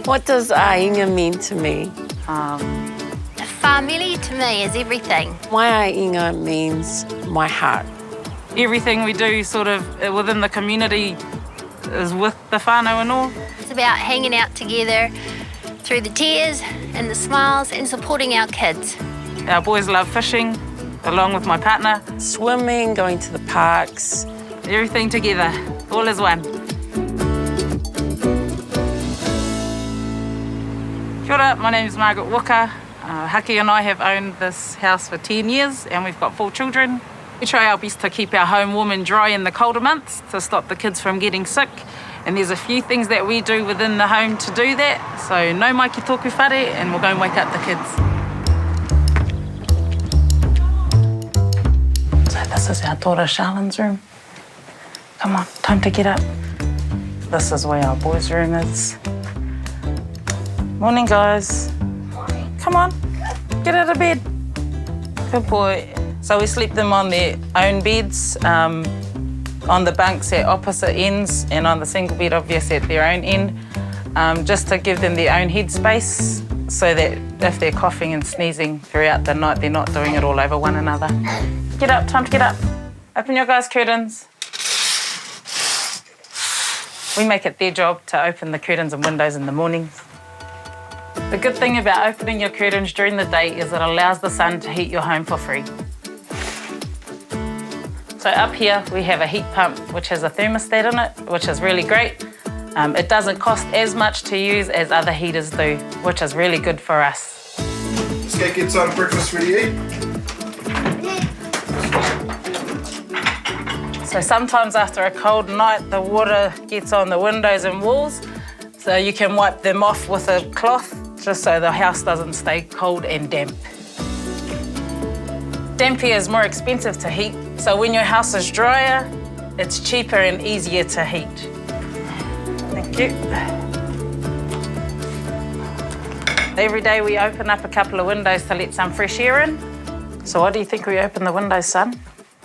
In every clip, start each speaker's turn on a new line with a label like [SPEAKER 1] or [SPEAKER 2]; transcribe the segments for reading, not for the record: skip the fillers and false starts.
[SPEAKER 1] What does aiga mean to me?
[SPEAKER 2] Family to me is everything.
[SPEAKER 1] My aiga means my heart.
[SPEAKER 3] Everything we do sort of within the community is with the whānau and all.
[SPEAKER 2] It's about hanging out together through the tears and the smiles and supporting our kids.
[SPEAKER 3] Our boys love fishing, along with my partner.
[SPEAKER 1] Swimming, going to the parks.
[SPEAKER 3] Everything together, all as one. Kia ora, my name is Margaret Walker. Haki and I have owned this house for 10 years and we've got 4 children. We try our best to keep our home warm and dry in the colder months to stop the kids from getting sick. And there's a few things that we do within the home to do that. So no mai ki tōku whare and we'll go and wake up the kids. So this is our daughter Charlene's room. Come on, time to get up. This is where our boys' room is. Morning, guys. Morning. Come on, get out of bed. Good boy. So we sleep them on their own beds, on the bunks at opposite ends, and on the single bed, obviously, at their own end, just to give them their own headspace so that if they're coughing and sneezing throughout the night, they're not doing it all over one another. Get up, time to get up. Open your guys' curtains. We make it their job to open the curtains and windows in the mornings. The good thing about opening your curtains during the day is it allows the sun to heat your home for free. So up here we have a heat pump which has a thermostat in it, which is really great. It doesn't cost as much to use as other heaters do, which is really good for us.
[SPEAKER 4] Let's get some breakfast ready to eat.
[SPEAKER 3] So sometimes after a cold night the water gets on the windows and walls, so you can wipe them off with a cloth just so the house doesn't stay cold and damp. Damp here is more expensive to heat, so when your house is drier, it's cheaper and easier to heat. Thank you. Every day we open up a couple of windows to let some fresh air in. So why do you think we open the windows, son?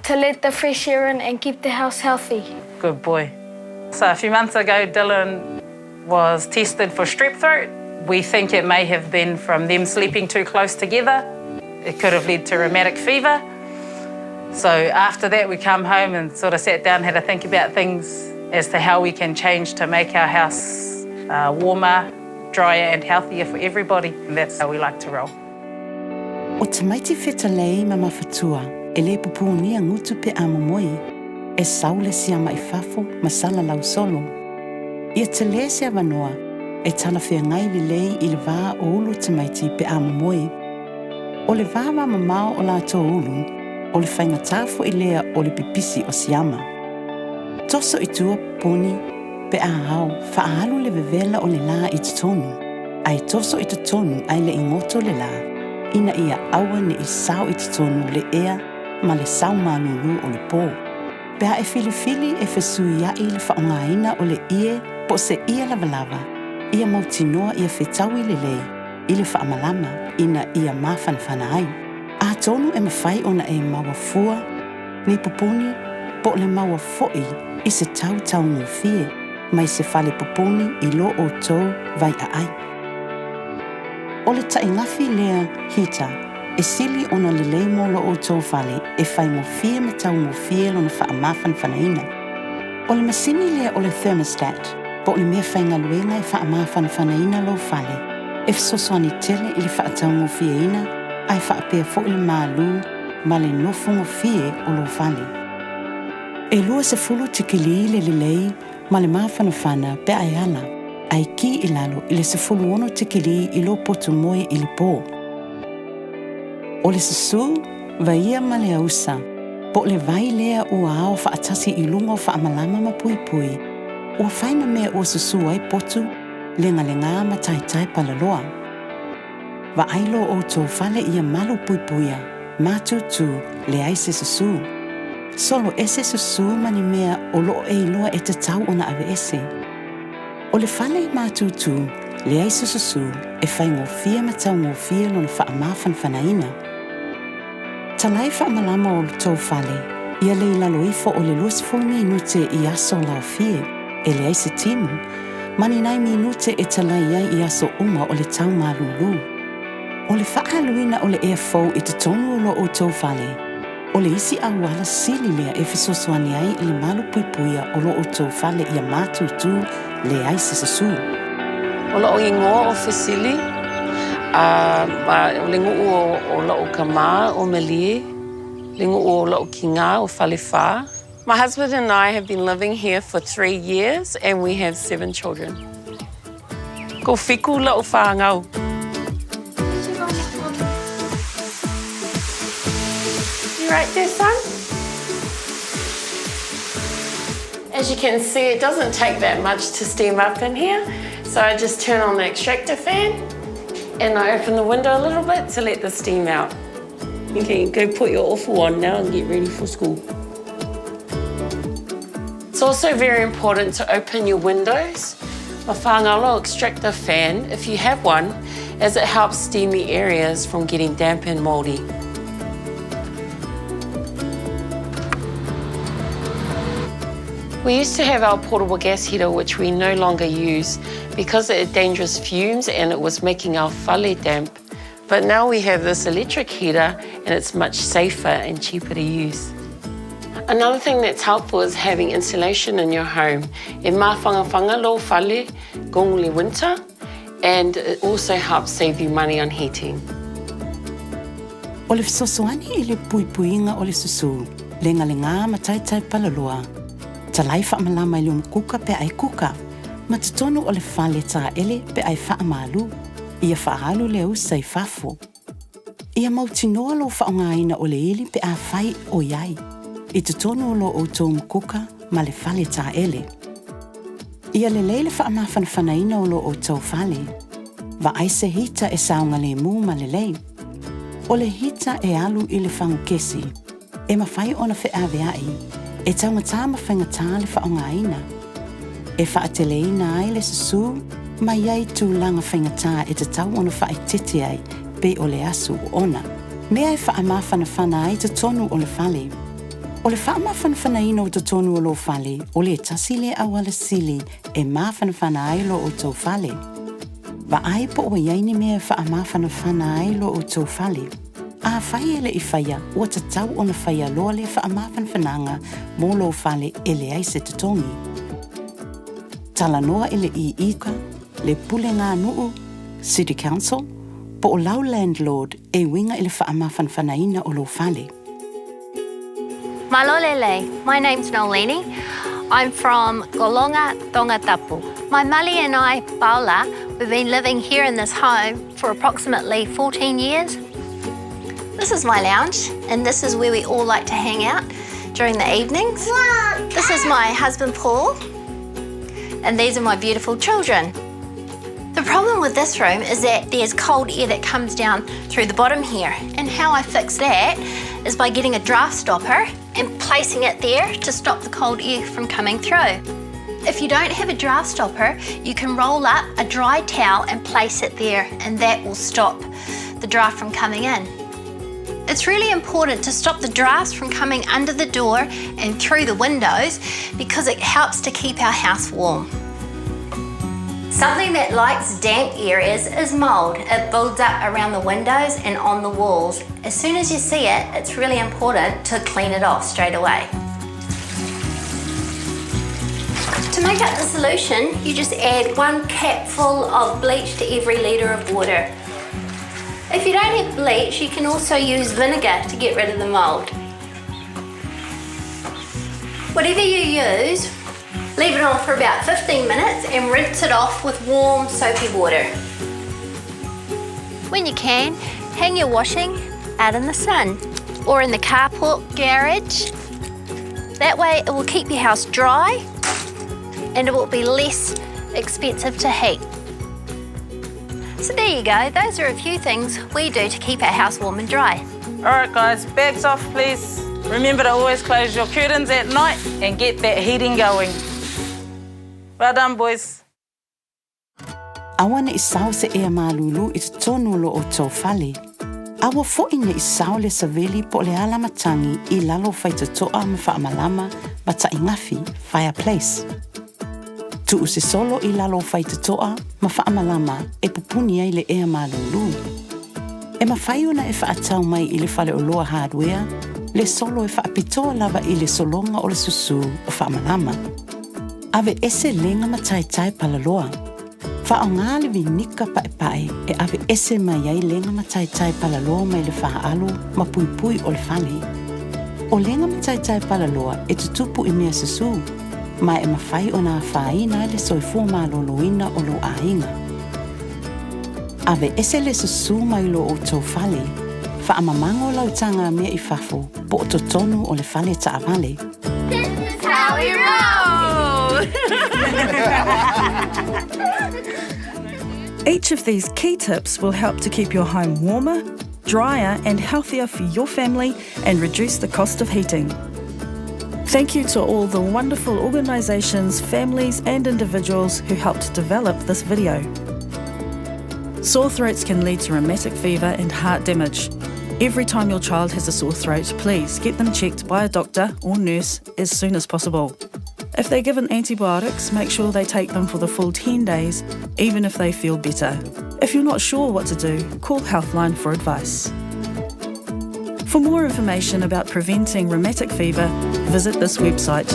[SPEAKER 5] To let the fresh air in and keep the house healthy.
[SPEAKER 3] Good boy. So a few months ago, Dylan was tested for strep throat. We think it may have been from them sleeping too close together. It could have led to rheumatic fever. So after that, we come home and sort of sat down and had to think about things as to how we can change to make our house warmer, drier and healthier for everybody. And that's how we like to roll.
[SPEAKER 6] O te maiti whetalei ma mawhatua, e le pupunia ngutu pe amamoi, e saule siama I fafo, masala lau solo. Ia te le se avanoa, e tala whea ngai li lei I le vā o ulu te maiti pe amamoi. O le vā mamamao o la tō ulu, o le whainga tāfo I lea o le pipisi o siama. Toso I tua poni, pe a hao, whaalu le vevela o le la I te tonu. Ai toso I te tonu ai le ingoto le la. Ina ia aua ne I sao I te tonu le ea ma le sao manulu o le pō. Pea e filifili e whesui ai le whaongaina o le ie po se ia lavalava. Ia mautinoa ia whetaui le lei, I le whaamalama ina ia mawhanawhana ai. A tonu e mawhai ona e maua fua, ni poponi po le maua foi I se tau ngufie, mai se whale poponi I lo o tō vai a ai. O le taingafi lea hita, e sili ona le leimo lo o tō whale e whai ngufie me tau ngufie lo na whaamawhanawhanaina. O le masini lea o le thermostat, po le mea whainga luenga e whaamawhanawhanaina lo whale, e whasoswani tele I le whaatau ngufie ina, ai whaapea fo I le mālu, ma le nofu ngufie o lo whale. E lua se fulu tikili le lei, ma le mawhanawhana pe ai ala, ai ki I lalo I le se fulu ono tikili I lo potu moe I le pō. O le sasu, vaia ma le ausa, po le vai lea ua ao whaatasi I lunga o whaamalama ma pui pui, ua whaina mea o sasu ai potu, lenga le ngā ma tai palaloa. Wa ailo o tō whale ia malu pui puia, mātutu le aise sasu. Solo ese sasu mani mea o loo e iloa e te tau ona ave ese. O le whale I mātutu, le aise sasu e whai ngofia ma tau ngofia lona whaamawhanawhanaina. Talai whaamalama o tō whale, ia le ilalo ifo o le luasfulmi inute I aso lau fie, e le aise timu, Mani nai minute e talai ai I aso uma o le tau malulu. O le whaaluina o le ea fau I te tonu o lo o tau whale. O le isi au ala sili lea e fisosoani ai I le malu puipuia o lo o tau whale I a mātutu le ai sasasu.
[SPEAKER 1] O lo o ingoa o Fesili, o le nguu o lo o Kamā o Malie, le nguu o lo o Kinga o Whalewha. My husband and I have been living here for 3 years and we have 7 children. Ko whiku lo o whāngau. You right there, son? As you can see, it doesn't take that much to steam up in here. So I just turn on the extractor fan and I open the window a little bit to let the steam out. You can go put your awful on now and get ready for school. It's also very important to open your windows. A whāngalo extractor fan, if you have one, as it helps steamy areas from getting damp and mouldy. We used to have our portable gas heater, which we no longer use because it had dangerous fumes and it was making our whale damp. But now we have this electric heater and it's much safer and cheaper to use. Another thing that's helpful is having insulation in your home. E mā whangawhanga lo whale gong le winter, and it also helps save you money on heating.
[SPEAKER 6] O le fisosoani I le puipuinga o le susu, le ngā mataitai palaloa. Talai whaamalama I le kuka pe ai kuka, ma te tonu o le whale tā ele pe ai whaamalu, ia whaalu le usa I whafo. Ia mautinoa lo whaongaina o le ili pe a whai o iai. I te tonu o lo o tō mkuka ma le whale tā ele. Ia le leile whaamawhanawhanaina o lo o tō whale. Wa aise hita e saunga le mū ma le lei. O le hita e alu I le whangu kesi. E mawhai ona whi aweai. E taunga tā mawhainga tā le whaongaina. E whaateleina ai le susu, ma iai tūlanga whainga tā e te tau ona whaitete ai pe o le asu o ona. Mea e whaamawhanawhana ai te tonu o le whale. O le whaamawhanawhanaina o te tonu o lo whale, o le tasi le awala sili e mawhanawhana ai lo o tō whale. Wa ai po o iaini mea whaamawhanawhana ai lo o tō whale. A whai ele I whaia, o te tau o na whaia loa le whaamawhanawhananga mō lo whale e le ai se te tongi. Tala noa ele I ika, le pule ngā nuu, City Council, po o lau landlord e winga ele whaamawhanawhanaina o lo whale.
[SPEAKER 2] Malolele, my name's Nolini. I'm from Golonga, Tongatapu. My mali and I, Paula, we've been living here in this home for approximately 14 years. This is my lounge, and this is where we all like to hang out during the evenings. This is my husband, Paul, and these are my beautiful children. The problem with this room is that there's cold air that comes down through the bottom here, and how I fix that is by getting a draft stopper and placing it there to stop the cold air from coming through. If you don't have a draft stopper, you can roll up a dry towel and place it there, and that will stop the draft from coming in. It's really important to stop the drafts from coming under the door and through the windows because it helps to keep our house warm. Something that likes damp areas is mould. It builds up around the windows and on the walls. As soon as you see it, it's really important to clean it off straight away. To make up the solution, you just add 1 capful of bleach to every litre of water. If you don't have bleach, you can also use vinegar to get rid of the mould. Whatever you use, leave it on for about 15 minutes and rinse it off with warm soapy water. When you can, hang your washing out in the sun or in the carport garage. That way it will keep your house dry and it will be less expensive to heat. So there you go, those are a few things we do to keep our house warm and dry.
[SPEAKER 3] All right, guys, bags off, please. Remember to always close your curtains at night and get that heating going. Well done, boys.
[SPEAKER 6] Awana I sao se ea malulu I te tonu lo o tō whale. Awa fo'ine I sao le saveli po le alamatangi I lalo whaita toa ma whaamalama ma ta ingafi fireplace. Tuu se solo I lalo whaitatoa ma whaamalama e pupuni ai le ea malulu. E mawhai ona e whaatau mai I le whale o loa hardware, le solo e whaapitoa lava I le solonga o le susu o whaamalama. Ave ese lenga mataitai palaloa. Whaonga le vinika pae e ave ese mai ai lenga mataitai palaloa mai le whaalo ma pui o le whale. O lenga mataitai palaloa e tutupu I mea susu, mai e mawhai o nā whaina le soifua maloloina o lo ainga. Ave ese le susu mai lo o tau whale, whaamamango lautanga mea I whafo, po o totonu o le whale taawale.
[SPEAKER 2] This is how we roll!
[SPEAKER 7] Each of these key tips will help to keep your home warmer, drier and healthier for your family and reduce the cost of heating. Thank you to all the wonderful organisations, families and individuals who helped develop this video. Sore throats can lead to rheumatic fever and heart damage. Every time your child has a sore throat, please get them checked by a doctor or nurse as soon as possible. If they're given antibiotics, make sure they take them for the full 10 days, even if they feel better. If you're not sure what to do, call Healthline for advice. For more information about preventing rheumatic fever, visit this website.